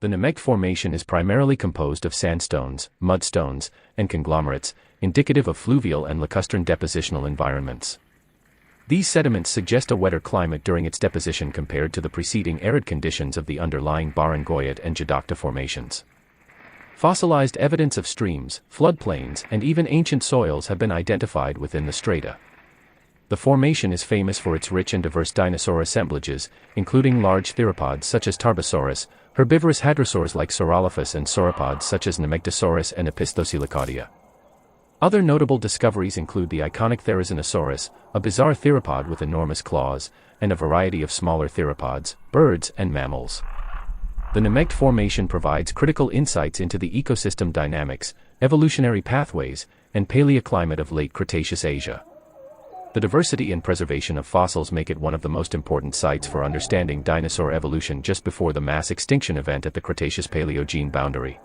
The Nemegt Formation is primarily composed of sandstones, mudstones, and conglomerates, indicative of fluvial and lacustrine depositional environments. These sediments suggest a wetter climate during its deposition compared to the preceding arid conditions of the underlying Barangoyat and Jadokta formations. Fossilized evidence of streams, floodplains, and even ancient soils have been identified within the strata. The formation is famous for its rich and diverse dinosaur assemblages, including large theropods such as Tarbosaurus, herbivorous hadrosaurs like Saurolophus, and sauropods such as Nemegtosaurus and Opisthocoelicaudia. Other notable discoveries include the iconic Therizinosaurus, a bizarre theropod with enormous claws, and a variety of smaller theropods, birds, and mammals. The Nemegt Formation provides critical insights into the ecosystem dynamics, evolutionary pathways, and paleoclimate of late Cretaceous Asia. The diversity and preservation of fossils make it one of the most important sites for understanding dinosaur evolution just before the mass extinction event at the Cretaceous-Paleogene boundary.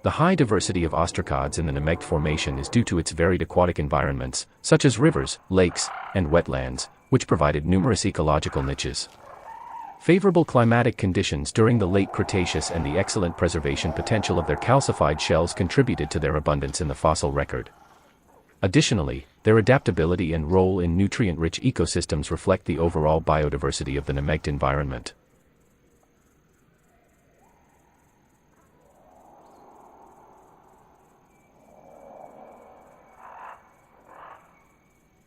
The high diversity of ostracods in the Nemegt Formation is due to its varied aquatic environments, such as rivers, lakes, and wetlands, which provided numerous ecological niches. Favorable climatic conditions during the late Cretaceous and the excellent preservation potential of their calcified shells contributed to their abundance in the fossil record. Additionally, their adaptability and role in nutrient-rich ecosystems reflect the overall biodiversity of the Nemegt environment.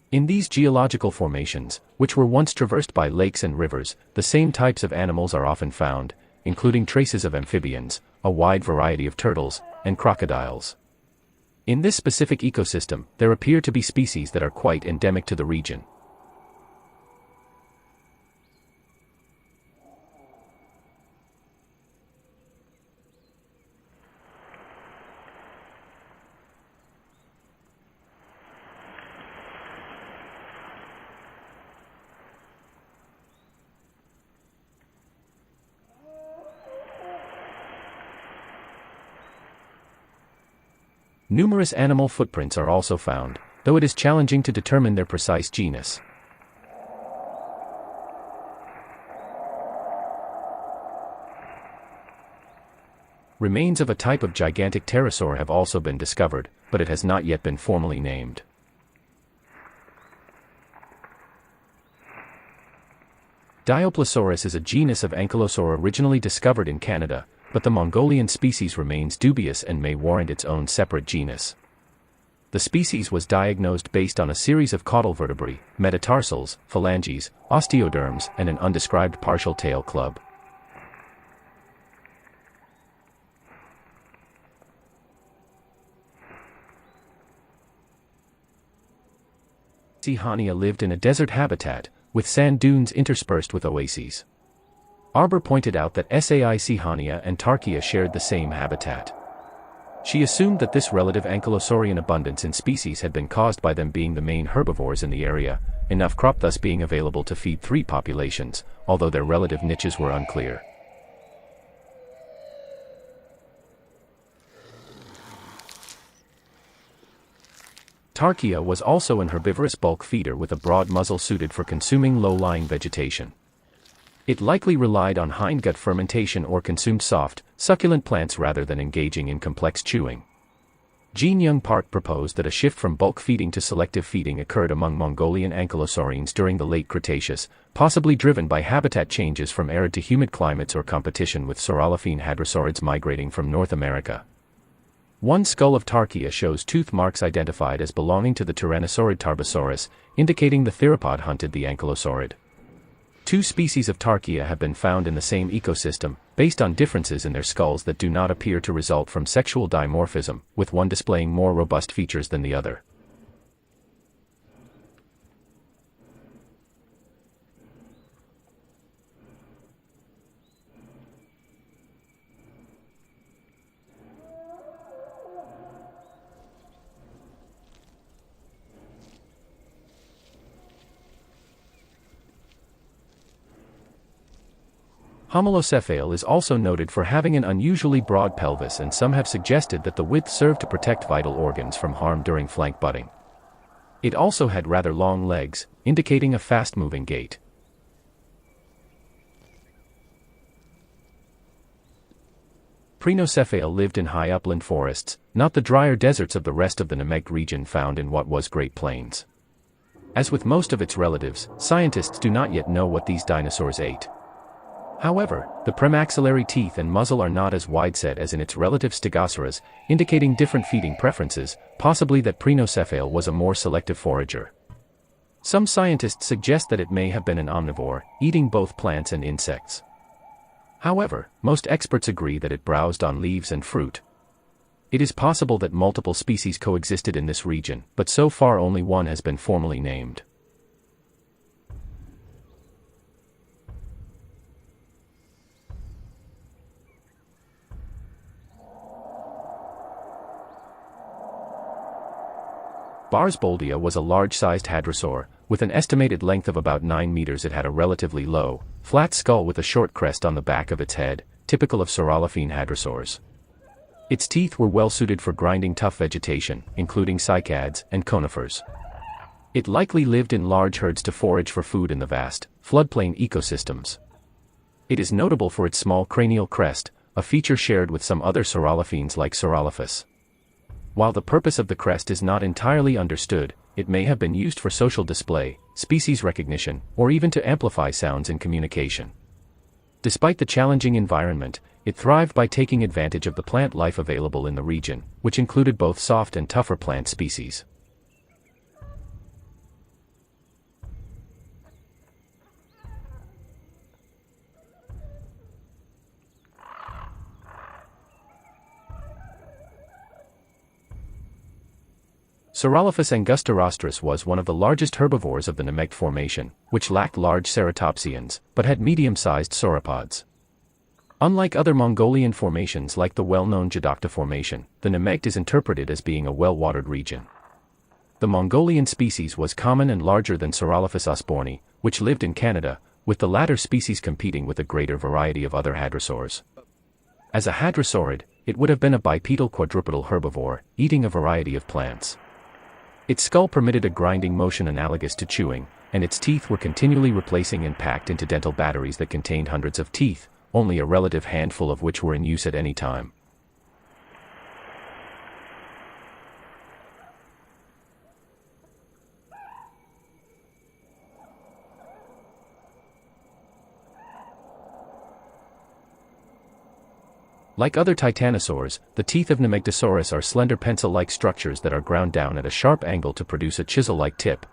In these geological formations, which were once traversed by lakes and rivers, the same types of animals are often found, including traces of amphibians, a wide variety of turtles, and crocodiles. In this specific ecosystem, there appear to be species that are quite endemic to the region. Numerous animal footprints are also found, though it is challenging to determine their precise genus. Remains of a type of gigantic pterosaur have also been discovered, but it has not yet been formally named. Dyoplosaurus is a genus of ankylosaur originally discovered in Canada, but the Mongolian species remains dubious and may warrant its own separate genus. The species was diagnosed based on a series of caudal vertebrae, metatarsals, phalanges, osteoderms, and an undescribed partial tail club. Saichania lived in a desert habitat, with sand dunes interspersed with oases. Arbour pointed out that Saichania and Tarchia shared the same habitat. She assumed that this relative ankylosaurian abundance in species had been caused by them being the main herbivores in the area, enough crop thus being available to feed three populations, although their relative niches were unclear. Tarchia was also an herbivorous bulk feeder with a broad muzzle suited for consuming low-lying vegetation. It likely relied on hindgut fermentation or consumed soft, succulent plants rather than engaging in complex chewing. Jean-Young Park proposed that a shift from bulk feeding to selective feeding occurred among Mongolian ankylosaurians during the late Cretaceous, possibly driven by habitat changes from arid to humid climates or competition with saurolophine hadrosaurids migrating from North America. One skull of Tarchia shows tooth marks identified as belonging to the tyrannosaurid Tarbosaurus, indicating the theropod hunted the ankylosaurid. Two species of Tarchia have been found in the same ecosystem, based on differences in their skulls that do not appear to result from sexual dimorphism, with one displaying more robust features than the other. Homalocephale is also noted for having an unusually broad pelvis, and some have suggested that the width served to protect vital organs from harm during flank butting. It also had rather long legs, indicating a fast-moving gait. Prenocephale lived in high upland forests, not the drier deserts of the rest of the Nemegt region found in what was Great Plains. As with most of its relatives, scientists do not yet know what these dinosaurs ate. However, the premaxillary teeth and muzzle are not as wide-set as in its relative Stegosaurus, indicating different feeding preferences, possibly that Prenocephale was a more selective forager. Some scientists suggest that it may have been an omnivore, eating both plants and insects. However, most experts agree that it browsed on leaves and fruit. It is possible that multiple species coexisted in this region, but so far only one has been formally named. Barsboldia was a large-sized hadrosaur. With an estimated length of about 9 meters, it had a relatively low, flat skull with a short crest on the back of its head, typical of saurolophine hadrosaurs. Its teeth were well suited for grinding tough vegetation, including cycads and conifers. It likely lived in large herds to forage for food in the vast, floodplain ecosystems. It is notable for its small cranial crest, a feature shared with some other saurolophines like Saurolophus. While the purpose of the crest is not entirely understood, it may have been used for social display, species recognition, or even to amplify sounds in communication. Despite the challenging environment, it thrived by taking advantage of the plant life available in the region, which included both soft and tougher plant species. Saurolophus angustirostris was one of the largest herbivores of the Nemegt formation, which lacked large ceratopsians, but had medium-sized sauropods. Unlike other Mongolian formations like the well-known Jadokta formation, the Nemegt is interpreted as being a well-watered region. The Mongolian species was common and larger than Saurolophus osborni, which lived in Canada, with the latter species competing with a greater variety of other hadrosaurs. As a hadrosaurid, it would have been a bipedal quadrupedal herbivore, eating a variety of plants. Its skull permitted a grinding motion analogous to chewing, and its teeth were continually replacing and packed into dental batteries that contained hundreds of teeth, only a relative handful of which were in use at any time. Like other titanosaurs, the teeth of Nemegtosaurus are slender pencil-like structures that are ground down at a sharp angle to produce a chisel-like tip.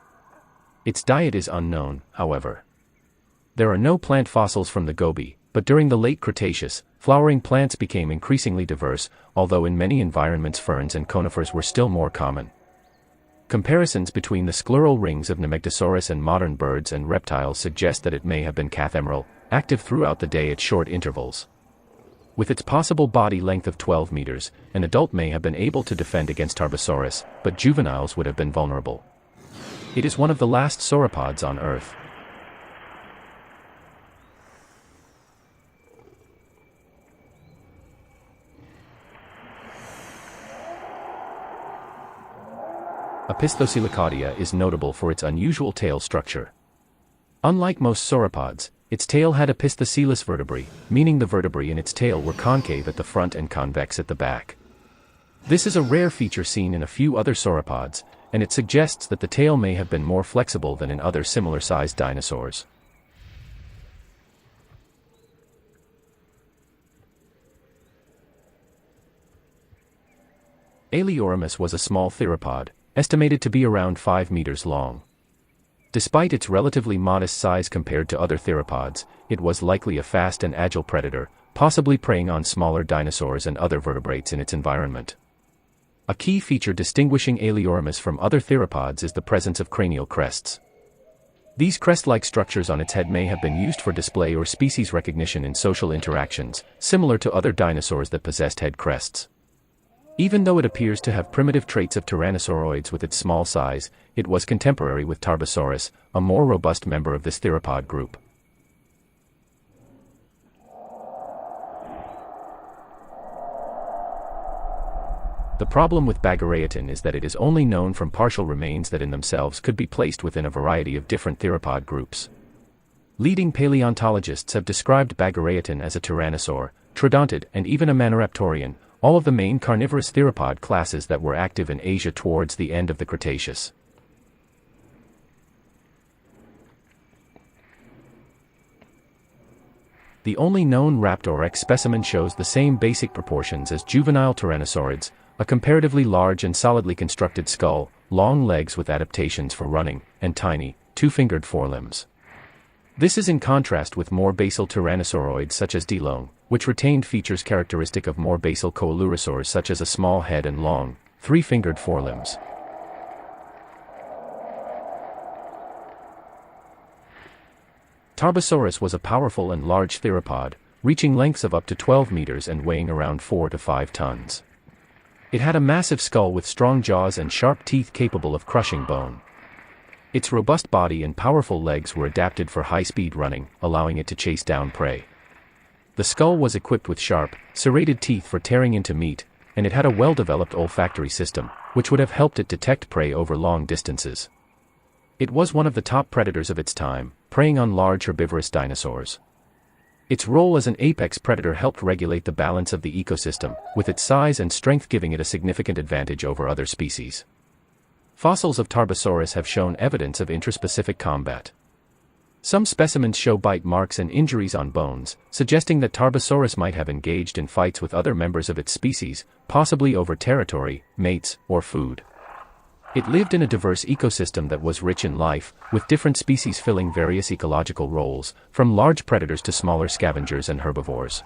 Its diet is unknown, however. There are no plant fossils from the Gobi, but during the late Cretaceous, flowering plants became increasingly diverse, although in many environments ferns and conifers were still more common. Comparisons between the scleral rings of Nemegtosaurus and modern birds and reptiles suggest that it may have been cathemeral, active throughout the day at short intervals. With its possible body length of 12 meters, an adult may have been able to defend against Tarbosaurus, but juveniles would have been vulnerable. It is one of the last sauropods on Earth. Opisthocoelicaudia is notable for its unusual tail structure. Unlike most sauropods, its tail had opisthocoelous vertebrae, meaning the vertebrae in its tail were concave at the front and convex at the back. This is a rare feature seen in a few other sauropods, and it suggests that the tail may have been more flexible than in other similar-sized dinosaurs. Aimag was a small theropod, estimated to be around 5 meters long. Despite its relatively modest size compared to other theropods, it was likely a fast and agile predator, possibly preying on smaller dinosaurs and other vertebrates in its environment. A key feature distinguishing Aimag from other theropods is the presence of cranial crests. These crest-like structures on its head may have been used for display or species recognition in social interactions, similar to other dinosaurs that possessed head crests. Even though it appears to have primitive traits of tyrannosauroids with its small size, it was contemporary with Tarbosaurus, a more robust member of this theropod group. The problem with Bagaraeton is that it is only known from partial remains that in themselves could be placed within a variety of different theropod groups. Leading paleontologists have described Bagaraeton as a tyrannosaur, troodontid, and even a Maniraptorian, all of the main carnivorous theropod classes that were active in Asia towards the end of the Cretaceous. The only known Raptor-X specimen shows the same basic proportions as juvenile tyrannosaurids, a comparatively large and solidly constructed skull, long legs with adaptations for running, and tiny, two-fingered forelimbs. This is in contrast with more basal tyrannosauroids such as Dilong, which retained features characteristic of more basal coelurosaurs such as a small head and long, three-fingered forelimbs. Tarbosaurus was a powerful and large theropod, reaching lengths of up to 12 meters and weighing around 4 to 5 tons. It had a massive skull with strong jaws and sharp teeth capable of crushing bone. Its robust body and powerful legs were adapted for high-speed running, allowing it to chase down prey. The skull was equipped with sharp, serrated teeth for tearing into meat, and it had a well-developed olfactory system, which would have helped it detect prey over long distances. It was one of the top predators of its time, preying on large herbivorous dinosaurs. Its role as an apex predator helped regulate the balance of the ecosystem, with its size and strength giving it a significant advantage over other species. Fossils of Tarbosaurus have shown evidence of intraspecific combat. Some specimens show bite marks and injuries on bones, suggesting that Tarbosaurus might have engaged in fights with other members of its species, possibly over territory, mates, or food. It lived in a diverse ecosystem that was rich in life, with different species filling various ecological roles, from large predators to smaller scavengers and herbivores.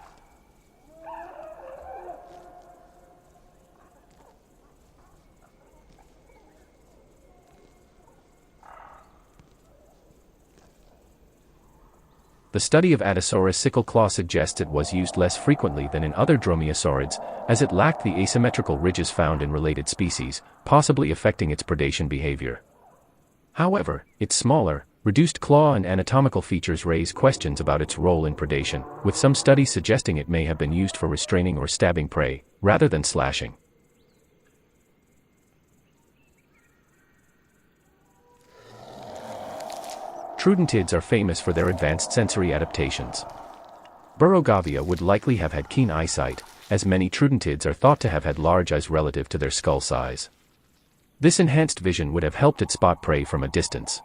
The study of Adasaurus sickle claw suggests it was used less frequently than in other dromaeosaurids, as it lacked the asymmetrical ridges found in related species, possibly affecting its predation behavior. However, its smaller, reduced claw and anatomical features raise questions about its role in predation, with some studies suggesting it may have been used for restraining or stabbing prey, rather than slashing. Troodontids are famous for their advanced sensory adaptations. Burrowgavia would likely have had keen eyesight, as many troodontids are thought to have had large eyes relative to their skull size. This enhanced vision would have helped it spot prey from a distance.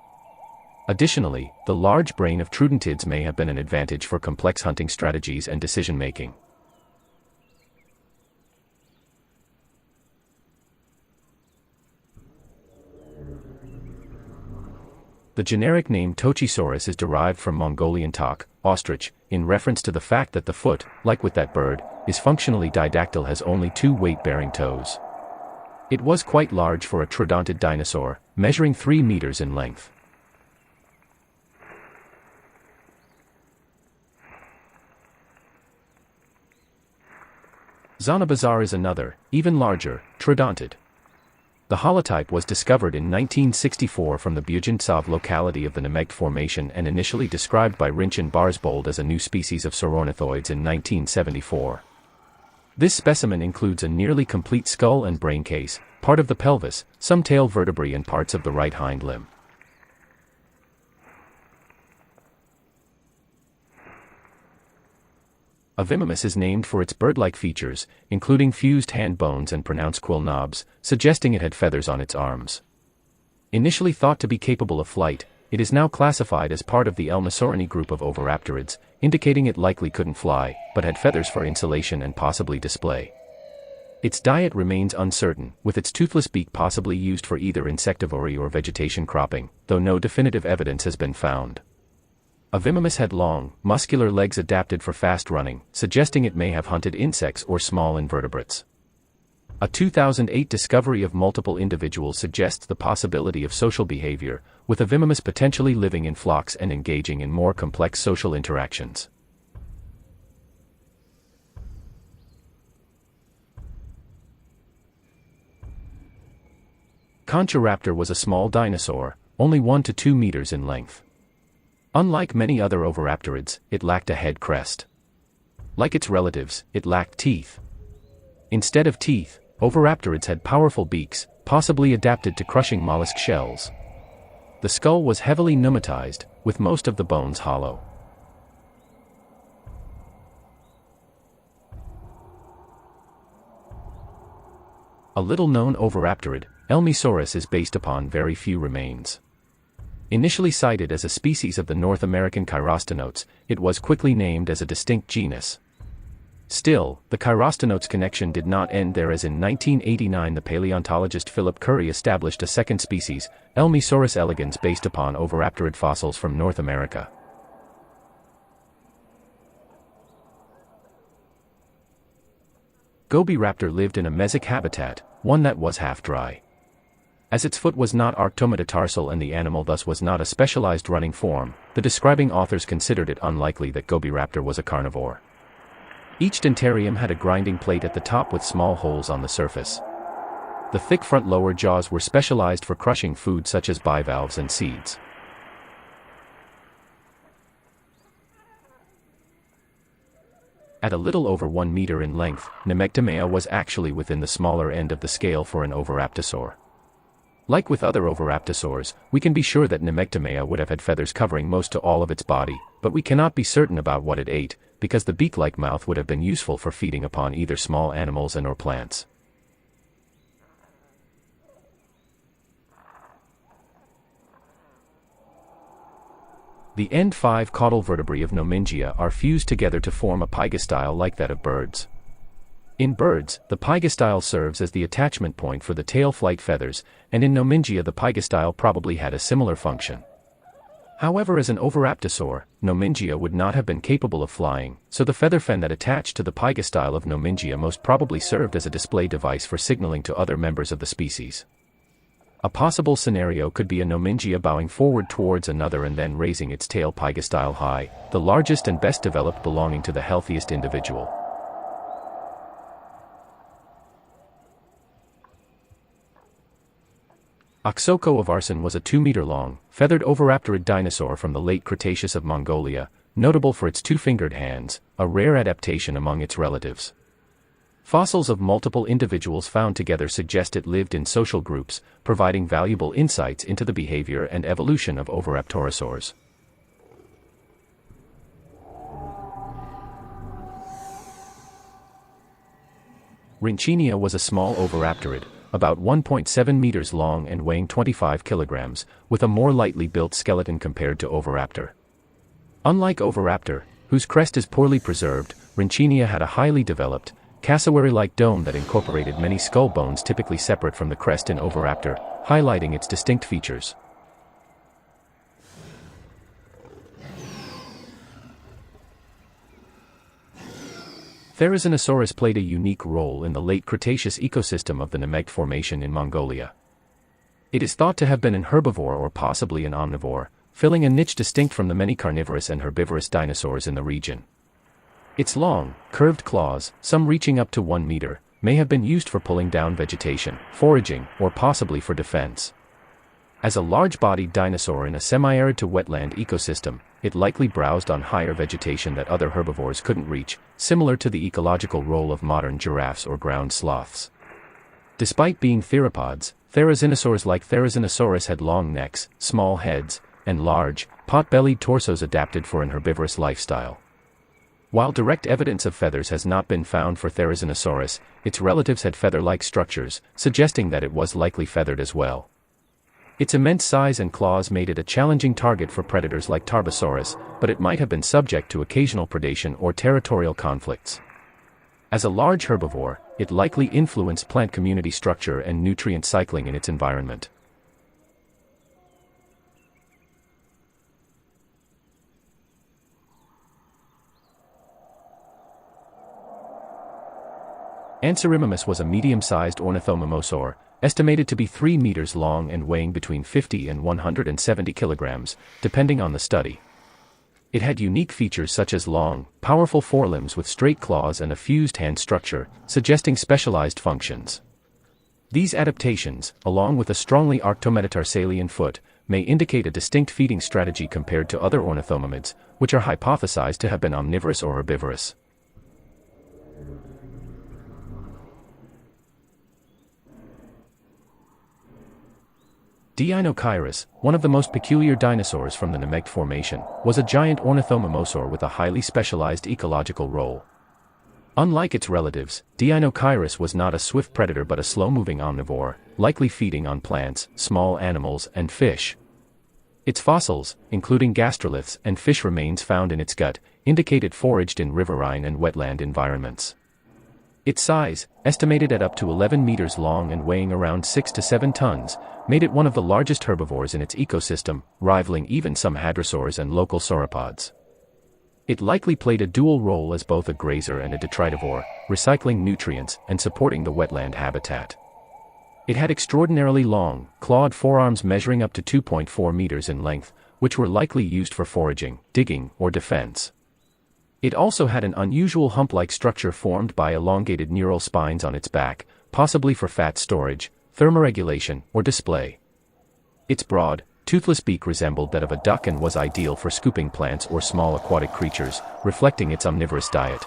Additionally, the large brain of troodontids may have been an advantage for complex hunting strategies and decision-making. The generic name Tochisaurus is derived from Mongolian tok, ostrich, in reference to the fact that the foot, like with that bird, is functionally didactyl, has only 2 weight-bearing toes. It was quite large for a troodontid dinosaur, measuring 3 meters in length. Zanabazar is another, even larger, troodontid. The holotype was discovered in 1964 from the Buginbaatar locality of the Nemegt Formation and initially described by Rinchenia Barsboldia as a new species of sauroornithoids in 1974. This specimen includes a nearly complete skull and brain case, part of the pelvis, some tail vertebrae and parts of the right hind limb. Avimimus is named for its bird-like features, including fused hand bones and pronounced quill knobs, suggesting it had feathers on its arms. Initially thought to be capable of flight, it is now classified as part of the Elmisaurinae group of oviraptorids, indicating it likely couldn't fly, but had feathers for insulation and possibly display. Its diet remains uncertain, with its toothless beak possibly used for either insectivory or vegetation cropping, though no definitive evidence has been found. Avimimus had long, muscular legs adapted for fast running, suggesting it may have hunted insects or small invertebrates. A 2008 discovery of multiple individuals suggests the possibility of social behavior, with Avimimus potentially living in flocks and engaging in more complex social interactions. Conchiraptor was a small dinosaur, only 1 to 2 meters in length. Unlike many other oviraptorids, it lacked a head crest. Like its relatives, it lacked teeth. Instead of teeth, Oviraptorids had powerful beaks, possibly adapted to crushing mollusk shells. The skull was heavily pneumatized, with most of the bones hollow. A little-known oviraptorid, Elmisaurus, is based upon very few remains. Initially cited as a species of the North American Chirostenotes, it was quickly named as a distinct genus. Still, the Chirostenotes connection did not end there, as in 1989 the paleontologist Philip Currie established a second species, Elmisaurus elegans, based upon oviraptorid fossils from North America. Gobiraptor lived in a mesic habitat, one that was half-dry. As its foot was not arctometastarsal and the animal thus was not a specialized running form, the describing authors considered it unlikely that Gobiraptor was a carnivore. Each dentarium had a grinding plate at the top with small holes on the surface. The thick front lower jaws were specialized for crushing food such as bivalves and seeds. At a little over 1 meter in length, Nemegtonykus was actually within the smaller end of the scale for an oviraptorosaur. Like with other oviraptorosaurs, we can be sure that Nemegtonykus would have had feathers covering most to all of its body, but we cannot be certain about what it ate, because the beak-like mouth would have been useful for feeding upon either small animals and/or plants. The end 5 caudal vertebrae of Nomingia are fused together to form a pygostyle like that of birds. In birds, the pygostyle serves as the attachment point for the tail flight feathers, and in Nomingia the pygostyle probably had a similar function. However, as an oviraptorosaur, Nomingia would not have been capable of flying, so the feather fan that attached to the pygostyle of Nomingia most probably served as a display device for signaling to other members of the species. A possible scenario could be a Nomingia bowing forward towards another and then raising its tail pygostyle high, the largest and best developed belonging to the healthiest individual. Oksoko of Arsen was a 2-meter-long, feathered oviraptorid dinosaur from the late Cretaceous of Mongolia, notable for its 2-fingered hands, a rare adaptation among its relatives. Fossils of multiple individuals found together suggest it lived in social groups, providing valuable insights into the behavior and evolution of oviraptorosaurs. Rinchenia was a small oviraptorid, about 1.7 meters long and weighing 25 kilograms, with a more lightly built skeleton compared to Oviraptor. Unlike Oviraptor, whose crest is poorly preserved, Rinchenia had a highly developed, cassowary-like dome that incorporated many skull bones typically separate from the crest in Oviraptor, highlighting its distinct features. Therizinosaurus played a unique role in the late Cretaceous ecosystem of the Nemegt Formation in Mongolia. It is thought to have been an herbivore or possibly an omnivore, filling a niche distinct from the many carnivorous and herbivorous dinosaurs in the region. Its long, curved claws, some reaching up to 1 meter, may have been used for pulling down vegetation, foraging, or possibly for defense. As a large-bodied dinosaur in a semi-arid to wetland ecosystem, it likely browsed on higher vegetation that other herbivores couldn't reach, similar to the ecological role of modern giraffes or ground sloths. Despite being theropods, therizinosaurs like Therizinosaurus had long necks, small heads, and large, pot-bellied torsos adapted for an herbivorous lifestyle. While direct evidence of feathers has not been found for Therizinosaurus, its relatives had feather-like structures, suggesting that it was likely feathered as well. Its immense size and claws made it a challenging target for predators like Tarbosaurus, but it might have been subject to occasional predation or territorial conflicts. As a large herbivore, it likely influenced plant community structure and nutrient cycling in its environment. Anserimimus was a medium-sized ornithomimosaur, estimated to be 3 meters long and weighing between 50 and 170 kilograms, depending on the study. It had unique features such as long, powerful forelimbs with straight claws and a fused hand structure, suggesting specialized functions. These adaptations, along with a strongly arctometatarsalien foot, may indicate a distinct feeding strategy compared to other ornithomimids, which are hypothesized to have been omnivorous or herbivorous. Deinocheirus, one of the most peculiar dinosaurs from the Nemegt Formation, was a giant ornithomimosaur with a highly specialized ecological role. Unlike its relatives, Deinocheirus was not a swift predator but a slow-moving omnivore, likely feeding on plants, small animals, and fish. Its fossils, including gastroliths and fish remains found in its gut, indicate it foraged in riverine and wetland environments. Its size, estimated at up to 11 meters long and weighing around 6 to 7 tons, made it one of the largest herbivores in its ecosystem, rivaling even some hadrosaurs and local sauropods. It likely played a dual role as both a grazer and a detritivore, recycling nutrients and supporting the wetland habitat. It had extraordinarily long, clawed forearms measuring up to 2.4 meters in length, which were likely used for foraging, digging, or defense. It also had an unusual hump-like structure formed by elongated neural spines on its back, possibly for fat storage, thermoregulation, or display. Its broad, toothless beak resembled that of a duck and was ideal for scooping plants or small aquatic creatures, reflecting its omnivorous diet.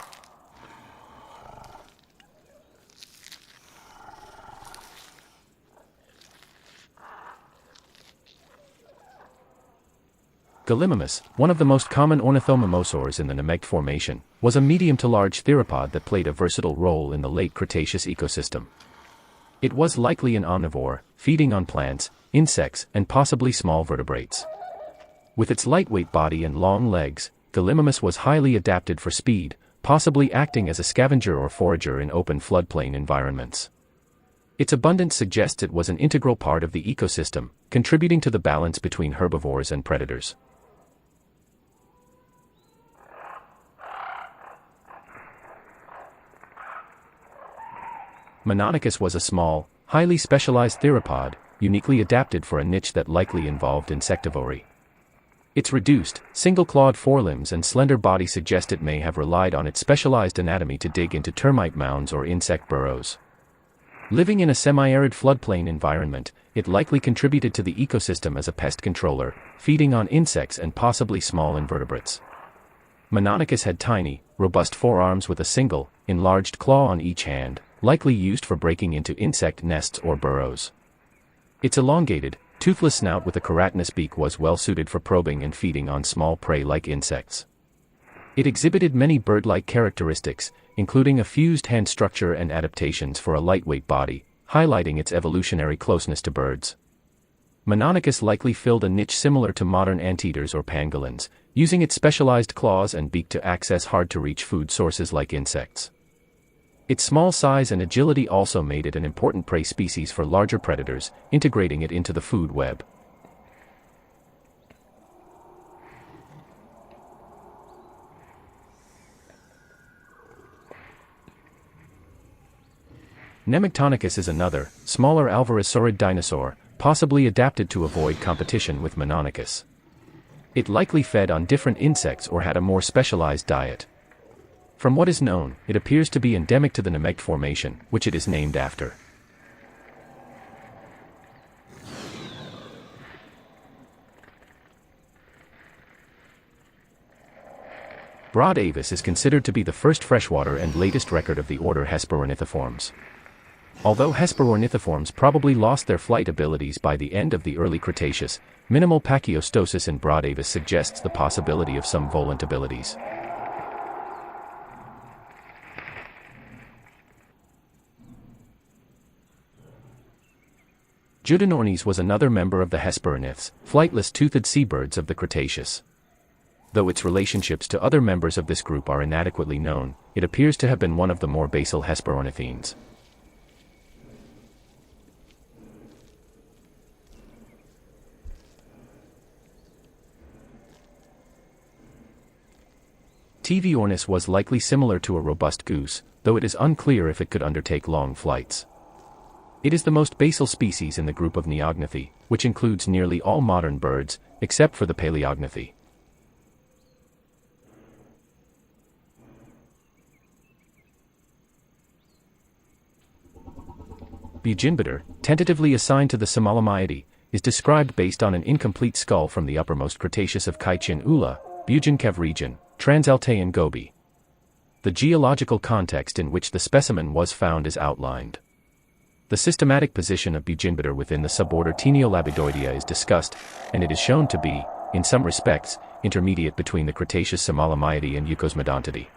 Gallimimus, one of the most common ornithomimosaurs in the Nemegt Formation, was a medium to large theropod that played a versatile role in the late Cretaceous ecosystem. It was likely an omnivore, feeding on plants, insects, and possibly small vertebrates. With its lightweight body and long legs, Gallimimus was highly adapted for speed, possibly acting as a scavenger or forager in open floodplain environments. Its abundance suggests it was an integral part of the ecosystem, contributing to the balance between herbivores and predators. Mononykus was a small, highly specialized theropod, uniquely adapted for a niche that likely involved insectivory. Its reduced, single-clawed forelimbs and slender body suggest it may have relied on its specialized anatomy to dig into termite mounds or insect burrows. Living in a semi-arid floodplain environment, it likely contributed to the ecosystem as a pest controller, feeding on insects and possibly small invertebrates. Mononykus had tiny, robust forearms with a single, enlarged claw on each hand, likely used for breaking into insect nests or burrows. Its elongated, toothless snout with a keratinous beak was well suited for probing and feeding on small prey like insects. It exhibited many bird-like characteristics, including a fused hand structure and adaptations for a lightweight body, highlighting its evolutionary closeness to birds. Mononykus likely filled a niche similar to modern anteaters or pangolins, using its specialized claws and beak to access hard-to-reach food sources like insects. Its small size and agility also made it an important prey species for larger predators, integrating it into the food web. Nemegtonykus is another, smaller alvarezsaurid dinosaur, possibly adapted to avoid competition with Mononykus. It likely fed on different insects or had a more specialized diet. From what is known, it appears to be endemic to the Nemegt Formation, which it is named after. Brodavis is considered to be the first freshwater and latest record of the order Hesperornithiformes. Although Hesperornithiformes probably lost their flight abilities by the end of the early Cretaceous, minimal pachyostosis in Brodavis suggests the possibility of some volant abilities. Judinornis was another member of the Hesperorniths, flightless toothed seabirds of the Cretaceous. Though its relationships to other members of this group are inadequately known, it appears to have been one of the more basal Hesperornithines. Teviornis was likely similar to a robust goose, though it is unclear if it could undertake long flights. It is the most basal species in the group of Neognathi, which includes nearly all modern birds, except for the Paleognathi. Buginbaatar, tentatively assigned to the Somalomyidae, is described based on an incomplete skull from the uppermost Cretaceous of Kaichen Ula, Buginkev region, Transaltaean Gobi. The geological context in which the specimen was found is outlined. The systematic position of Buginbaatar within the suborder Taeniolabidoidea is discussed, and it is shown to be, in some respects, intermediate between the Cretaceous Somalimaidae and Eucosmodontidea.